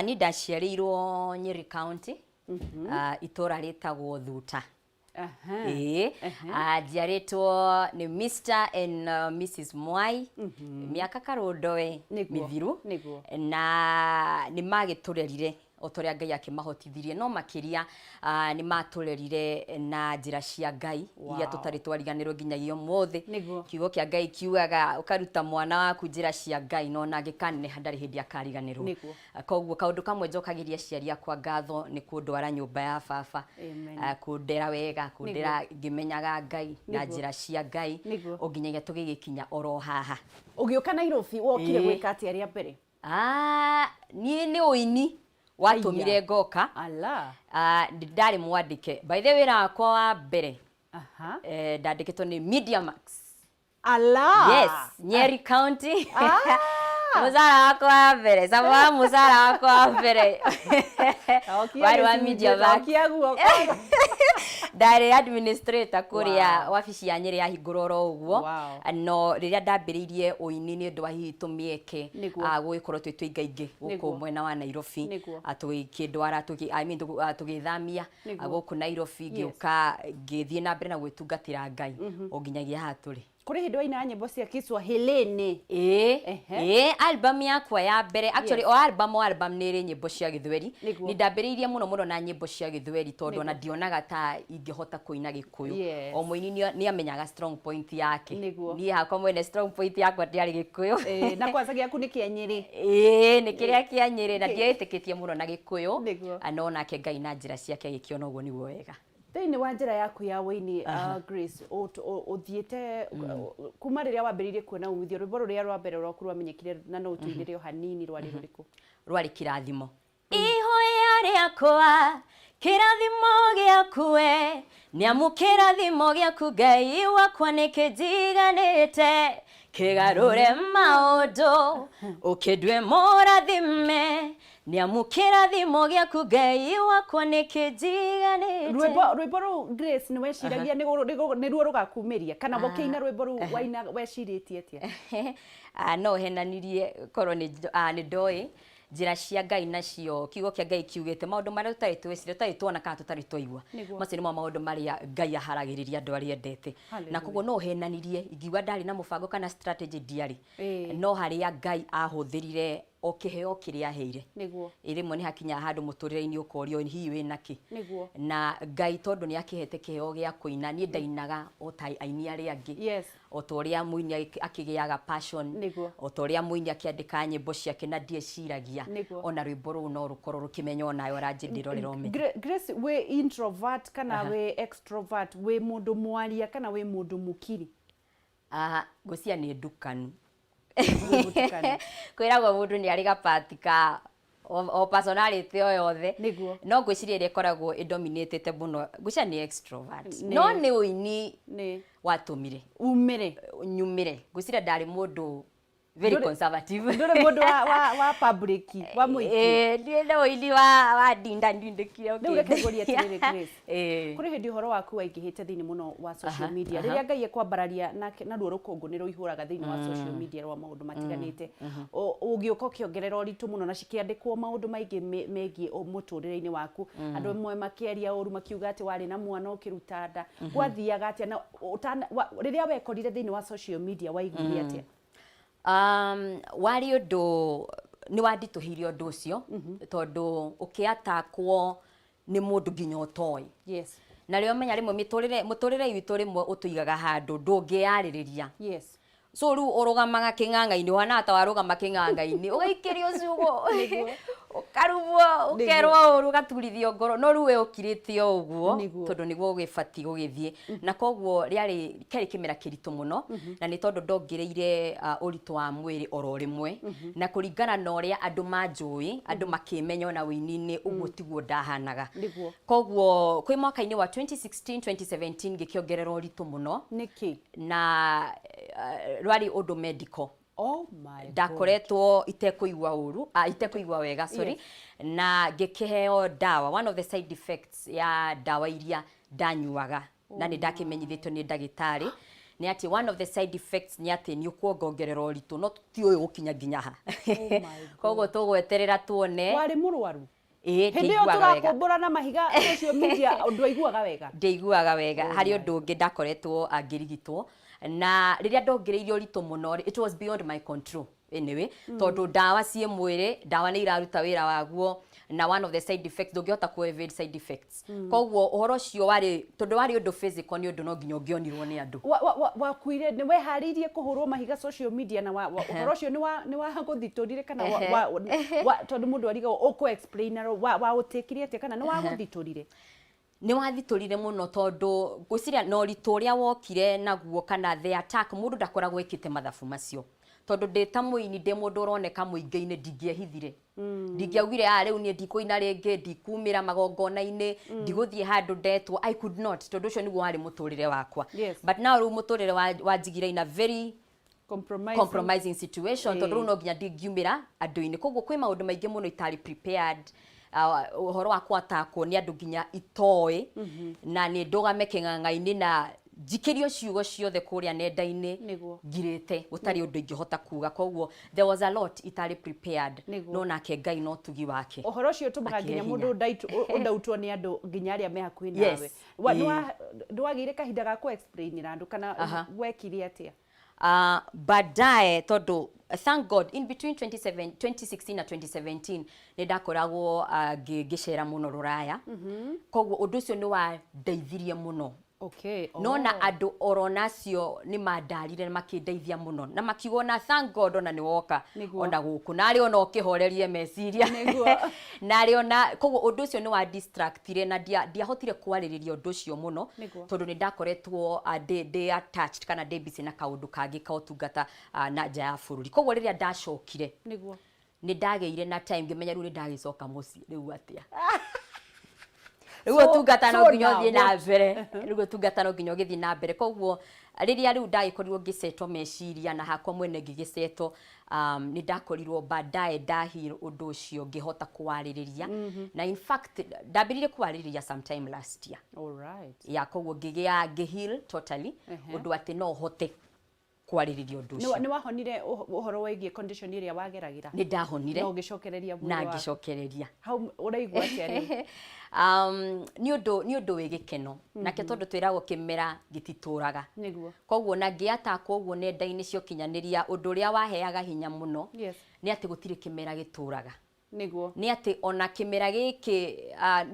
Ni ndaciarirwo Nyeri County, itora ritagwo Thuta. Njiarĩtwo nĩ Mr and Mrs Mwai, miaka karondoe mithiru, na nĩ magĩtũrerire otoria Ngai akĩmahotithirie, no makiria nĩ matũrerire na njĩra cia Ngai iria tũtarĩ twariganĩrwo nginyagia ũmũthĩ. Kiugo kĩa Ngai kiugaga ũkaruta mwana waku njĩra cia Ngai no na angĩkaneneha ndarĩ hĩndĩ akariganĩrwo. Koguo kaũndũ kamwe njokagĩria aciari akwa ngatho nĩ kũndwara nyũmba ya baba, kũndera wega, kũndera ngĩmenyaga Ngai na njĩra cia Ngai o nginyagia tũgĩgĩkinya oro haha. Ũgĩũka Nairobi wokire gwĩka atĩa rĩa mbere? Niĩ nĩ ũini watumire ngoka. Ndarĩ mwandĩke. By the way, wĩra wakwa wa mbere ndandĩkĩtwo nĩ Media Max. Yes, Nyeri County. Mũcara wakwa wa mbere, sababu mũcara wakwa wa mbere wari wa Media Max. Ndarĩ administrator kũrĩa wabici ya Nyeri ya hingũra oro ũguo, no rĩrĩa ndambĩrĩirie ũini nĩ ũndũ wa hihi tũmĩeke gũgĩkorwo twĩ tũingaingĩ gũkũ mwena wa Nairobi, tũgĩkĩndwara tũgĩthamia gũkũ Nairobi, ngĩũka ngĩthiĩ na mbere na gwĩtungatĩra Ngai o nginyagia haha tũrĩ. Kuri hĩndĩ waina nyĩmbo cia Kiswahili-inĩ? Album yakwa ya mbere, actually album nĩ ĩrĩ nyĩmbo cia Gĩthweri. Nĩ ndambĩrĩirie mũno na nyĩmbo cia Gĩthweri tondũ ona ndionaga ta ingĩhota kũina Gĩkũyũ. O mũini nĩ amenyaga strong point yake. Niĩ hakwa mwene strong point yakwa ndĩarĩ Gĩkũyũ. Na kwanza gĩaku nĩ kĩa Nyeri? Nĩ kĩrĩa kĩa Nyeri na ndietĩkĩtie mũno na Gĩkũyũ, no nake Ngai na njĩra ciake agĩkĩona ũguo nĩguo wega. Thĩinĩ wa njĩra yaku ya wĩini, Grace, ũthiĩte kuma rĩrĩa wambĩrĩirie kuona umithio, rwĩmbo rũrĩa rwa mbere rwaku rwamenyekire na no ũtũinĩre o hanini rwarĩ rũrĩkũ? Rwarĩ Kĩrathimo. Ihoya rĩakwa kĩrathimo gĩaku we, nĩamu kĩrathimo gĩaku Ngai wakwa nĩkĩnjiganĩte, kĩgarũre maũndũ ũkĩndue mũrathime, nĩamu kĩrathimo gĩaku Ngai wakwa nĩkĩnjiganĩte. Rwĩmbo rũu Grace nĩ weciragia nĩruo rũgakumĩria kana gũkĩina rwĩmbo rũu waina wecirĩtie atĩa? No henanirie korwo nĩ ndoĩ njĩra cia Ngai nacio, kiugo kĩa Ngai kiugĩte maũndũ marĩa tũtarĩ twĩcire, tũtarĩ tuona kana tũtarĩ twaigua, macio nĩmo maũndũ marĩa Ngai aharagĩrĩria andũ arĩa endete. Na koguo no henanirie, ingiuga ndarĩ na mũbango kana strategy ndiarĩ, no harĩa Ngai ahũthĩrire o kĩheo kĩrĩa aheire. Rĩmwe nĩ hakinya handũ mũtũrĩre-inĩ ũkorio hihi wĩna kĩ, na Ngai tondũ nĩ akĩhete kĩheo gĩa kũina, niĩ ndainaga o ta aini arĩa angĩ, o ta ũrĩa mũini akĩgĩaga passion, o ta ũrĩa mũini akĩandĩka nyĩmbo ciake na ndieciragia ona rwĩmbo rũu no rũkorwo rũkĩmenya ona we ũranjĩndĩrorera ũmenye. Grace, wĩ introvert kana wĩ extrovert, wĩ mũndũ mwaria kana wĩ mũndũ mũkiri? Ngwĩciria nĩ ndukanu. Kwĩragwo mũndũ nĩ arĩ gapati ka o personality o yothe, no ngwĩciria ĩrĩa ĩkoragwo ĩdominatĩte mũno, ngwĩciria nĩ extrovert, no nĩ ũini watũmire nyumĩre. Ngwĩciria ndarĩ mũndũ very conservative. Ndũrĩ mũndũ wa public, wa mũingĩ. Nĩ ũini wa ndindĩkire. Rĩu reke ngũrie atĩrĩrĩ Grace, kũrĩ hĩndĩ ũhoro waku waingĩhĩte thĩinĩ mũno wa social media, rĩrĩa Ngai ekwambararia na ruo rũkũngũ nĩ rũihũraga thĩinĩ wa social media rwa maũndũ matiganĩte, ũgĩũka ũkĩongerera ũritũ mũno na cikĩandĩkwo maũndũ maingĩ megiĩ mũtũrĩre-inĩ waku, andũ amwe makĩaria ũru makiuga atĩ warĩ na mwana ũkĩruta nda, gwathiaga atĩa na rĩrĩa wekorire thĩinĩ wa social media waiguire atĩa? Wari ũndũ nĩ wanditũhire ũndũ ũcio tondũ ũkĩatakwo nĩ mũndũ nginya ũtoĩ, na rĩo menya rĩmwe mũtũrĩre witũ rĩmwe ũtũigaga handũ ndũngĩyarĩrĩria. So rĩu ũrũgamaga kĩng'ang'a-inĩ, ũhana ta warũgama kĩng'ang'a-inĩ ũgaikĩrio ciugo ũkarumwo ũkerwo ũru ũgaturithio ngoro, no rĩu we ũkirĩte o ũguo tondũ nĩguo ũgĩbatiĩ gũgĩthiĩ, na koguo kĩarĩ kĩmera kĩritũ mũno, na nĩ tondũ ndongereire ũritũ wa mwĩrĩ oro rĩmwe, na kũringana na ũrĩa andũ manjũĩ, andũ makĩmenya ona wĩini-inĩ ũguo tiguo ndahanaga. Koguo kwĩ mwaka-inĩ wa 2016-2017 ngĩkĩongerera ũritũ mũno na rwari ũndũ medical. Ndakoretwo itekũigua ũru, itekũigua wega, na ngĩkĩheo ndawa. One of the side effects ya ndawa iria ndanyuaga na nĩ ndakĩmenyithĩtio nĩ ndagĩtarĩ nĩ atĩ one of the side effects nĩ atĩ nĩ ũkuongongerera ũritũ no ti ũyũ ũkinya nginya ha koguo tũgweterera tuone warĩ mũrwaru hĩndĩ ĩyo tũrakũmbũra na mahiga social media ũndũ aiguaga wega ndaiguaga wega harĩ ũndũ ũngĩ ndakoretwo ngĩrigitwo na rĩrĩa ndongereire ũritũ mũno it was beyond my control anyway tondũ ndawa ciĩ mwĩrĩ ndawa nĩ iraruta wĩra waguo na one of the side effects ndũngĩhota ku evade side effects koguo ũhoro ũcio tondũ warĩ ũndũ physical nĩ ũndũ no nginya ũngĩonirwo nĩ andũ wakuire nĩ weharĩirie kũhũrwo mahiga social media na ũhoro ũcio nĩ wagũthitũrire kana tondũ mũndũ arigagwo ũkũ explain wa ũtĩkire atĩa kana nĩ wagũthitũrire nĩ wathitũrire mũno tondũ ngwĩciria na ũritũ ũrĩa wokire naguo kana the attack mũndũ ndakoragwo ekĩte mathabu macio tondũ ndĩ ta mũini ndĩ mũndũ ũroneka mũingĩ-inĩ ndingĩehithire ndingĩaugire rĩu niĩ ndikũina rĩngĩ ndikumĩra magongona-inĩ ndigũthiĩ handũ ndetwo I could not tondũ ũcio nĩguo warĩ mũtũrĩre wakwa but now rĩu mũtũrĩre wanjigire in a very compromising situation tondũ rĩu no nginya ndingiumĩra andũ-inĩ koguo kwĩ maũndũ maingĩ mũno itarĩ prepared ũhoro wa kwatakwo nĩ andũ nginya itoĩ na nĩ ndũgame kĩng'ang'a-inĩ na njikĩrio ciugo ciothe kũrĩa nenda-inĩ ngirĩte gũtarĩ ũndũ ingĩhota kuga koguo there was a lot itarĩ prepared no nake Ngai no tugi wake ũhoro ũcio ũtũmaga nginya mũndũ ũndautwo nĩ andũ nginya arĩa me hakuhĩ nawe ndwagĩire kahinda ga ku explainĩra andũ kana wekire atĩa baadaye tondũ thank God in between 2016 na 2017 nĩ ndakoragwo ngĩcera mũno rũraya koguo ũndũ ũcio nĩ wandeithirie mũno no na andũ oronacio nĩ mandarire makĩndeithia mũno na makiuga na thank God ona nĩ woka ona gũkũ narĩ ona ũkĩhorerie meciria narĩ ona koguo ũndũ ũcio nĩ wa distractire na ndiahotire kwarĩrĩria ũndũ ũcio mũno tondũ nĩ ndakoretwo ndĩ attached kana ndĩ busy na kaũndũ kangĩ ka ũtungata na nja ya bũrũri koguo rĩrĩa ndacokire nĩ ndagĩire na time ngĩmenya rĩu nĩ ndagĩcoka mũciĩ rĩu atĩa rĩu ũtungata no nginya ũthiĩ na mbere rĩu ũtungata no nginya ũgĩthiĩ na mbere koguo rĩrĩa rĩu ndagĩkorirwo ngĩcetwo meciria na hakwa mwene ngĩgĩcetwo nĩ ndakorirwo baadaye ndahir ũndũ ũcio ngĩhota kwarĩrĩria na in fact ndambĩrĩirie kwarĩrĩria sometime last year koguo ngĩheal totally ũndũ atĩ no hote kwarĩrĩria ũndũ ũcio nĩ wahonire ũhoro wĩgiĩ condition ĩrĩa wageragĩra nĩ ndahonire no ũgĩcokereria na ngĩcokereria hau ũraigua atĩa rĩu nĩ ũndũ wĩ gĩkeno nake tondũ twĩragwo kĩmera gĩtitũraga koguo na ngĩatakwo ũguo nenda-inĩ cia ũkinyanĩria ũndũ ũrĩa waheaga hinya mũno nĩ atĩ gũtirĩ kĩmera gĩtũraga nĩ atĩ ona kĩmera gĩkĩ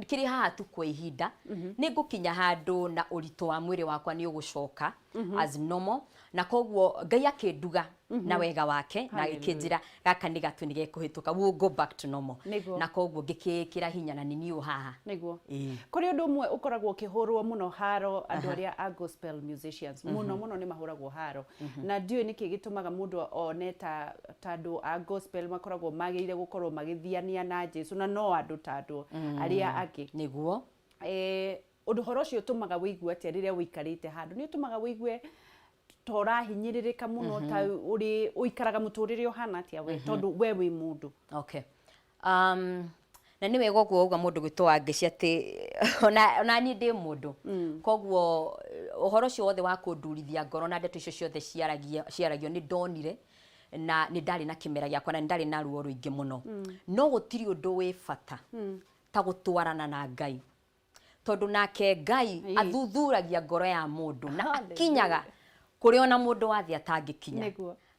kĩrĩ haha tu kwa ihinda nĩ ngũkinya handũ na ũritũ wa mwĩrĩ wakwa nĩ ũgũcoka as normal na koguo Ngai akĩnduga na wega wake na agĩkĩnjĩra gaka nĩ gatũ nĩ gekũhĩtũka we'll go back to normal na koguo ngĩkĩkĩra hinya na nĩ haha kũrĩ ũndũ ũmwe ũkoragwo ũkĩhũrwo mũno haro andũ arĩa a gospel musicians mũno nĩ mahũragwo haro na ndiũĩ nĩkĩ gĩtũmaga mũndũ one ta andũ a gospel makoragwo magĩrĩire gũkorwo magĩthiania na Jesũ na no andũ ta andũ arĩa angĩ nĩguo ũhoro ũcio ũtũmaga wĩigue atĩa rĩrĩa wĩikarĩte handũ nĩ ũtũmaga wĩigue torahinyĩrĩrĩka mũno ta ũrĩ ũikaraga mũtũrĩre ũhana atĩa we tondũ we wĩ mũndũ na nĩ wega ũguo uga mũndũ gwĩtwo ngĩci atĩ ona niĩ ndĩ mũndũ koguo ũhoro ũcio wothe wa kũndurithia ngoro na ndeto icio ciothe ciaragio nĩ ndonire na nĩ ndarĩ na kĩmera gĩakwa na nĩ ndarĩ na ruo rũingĩ mũno no gũtirĩ ũndũ wĩ bata ta gũtwarana na Ngai tondũ nake Ngai athuthuragia ngoro ya mũndũ na akinyaga kũrĩ ona mũndũ wathi atangĩkinya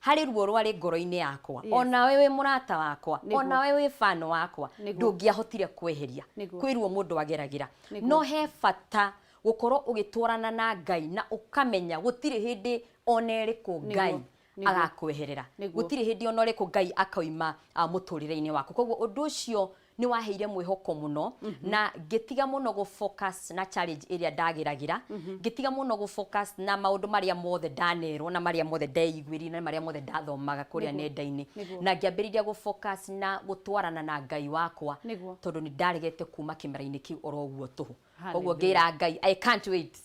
harĩ ruo rwarĩ ngoro-inĩ yakwa ona we wĩ mũrata wakwa ona we wĩ fan wakwa ndũngĩahotire kweheria kwĩ ruo mũndũ ageragĩra no he bata gũkorwo ũgĩtwarana na Ngai na ũkamenya gũtirĩ hĩndĩ ona ĩrĩkũ Ngai agakweherera gũtirĩ hĩndĩ ona ĩrĩkũ Ngai akauma mũtũrĩre-inĩ waku koguo ũndũ ũcio nĩ waheire mwĩhoko mũno na ngĩtiga mũno gũ-focus na challenge ĩrĩa ndageragĩra ngĩtiga mũno gũ-focus na maũndũ marĩa mothe ndanerwo na marĩa mothe ndeiguĩrire na marĩa mothe ndathomaga kũrĩa nenda-inĩ na ngĩambĩrĩria gũ-focus na gũtwarana na Ngai wakwa tondũ nĩ ndaregete kuma kĩmera-inĩ kĩu oro ũguo tũhũ koguo ngĩra Ngai I can't wait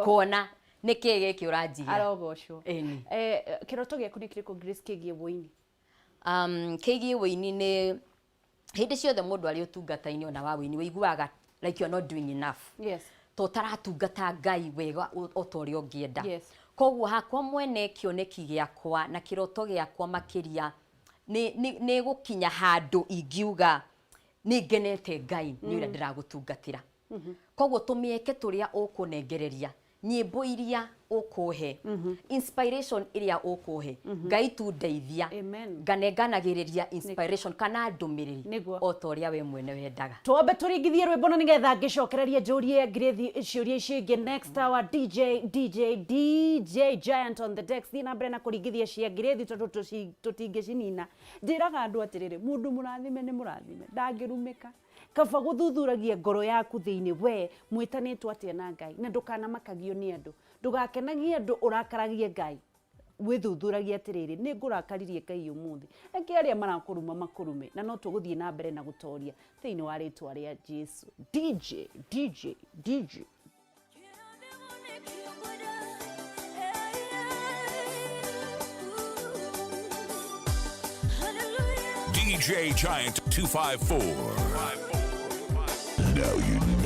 kuona nĩkĩ gĩkĩ ũranjigia arogocwo kĩroto gĩaku nĩ kĩrĩkũ Grace kĩgiĩ wũini kĩgiĩ wũini nĩ hĩndĩ ciothe mũndũ arĩ ũtungata-inĩ ona wa wĩini wĩiguaga like you're not doing enough to taratungata Ngai wega o ta ũrĩa ũngĩenda koguo hakwa mwene kioneki giakwa na kiroto giakwa makiria ni gukinya handu ingiuga ni ngenete Ngai ni ura ndiragutungatira koguo tumieke turia ukunengereria nyimbo iria ukuhe inspiration iria ukuhe Ngai tu ndeithia nganenganagiriria inspiration kana ndumiriri o toria we mwene wendaga twambe turingithie rwimbo na nigetha ngicokereria njurie ngirithi ciuria ici ingi next hour DJ Giant on the decks thina mbere na kuringithia cia ngirithi tutingicinina njiraga andu atiriri mundu murathime ni murathime ndangirumika kaba guthuthuragia ngoro yaku thiini we mwitanitwo atia na Ngai na ndukana makagio ni andu ndugakenagie andu urakaragie Ngai withuthuragia atiriri ni ngurakaririe Ngai umuthi eke aria marakuruma makurume na no tuguthie na mbere na gutoria thiini wa ritwa ria Jesu DJ DJ Giant 254. Now you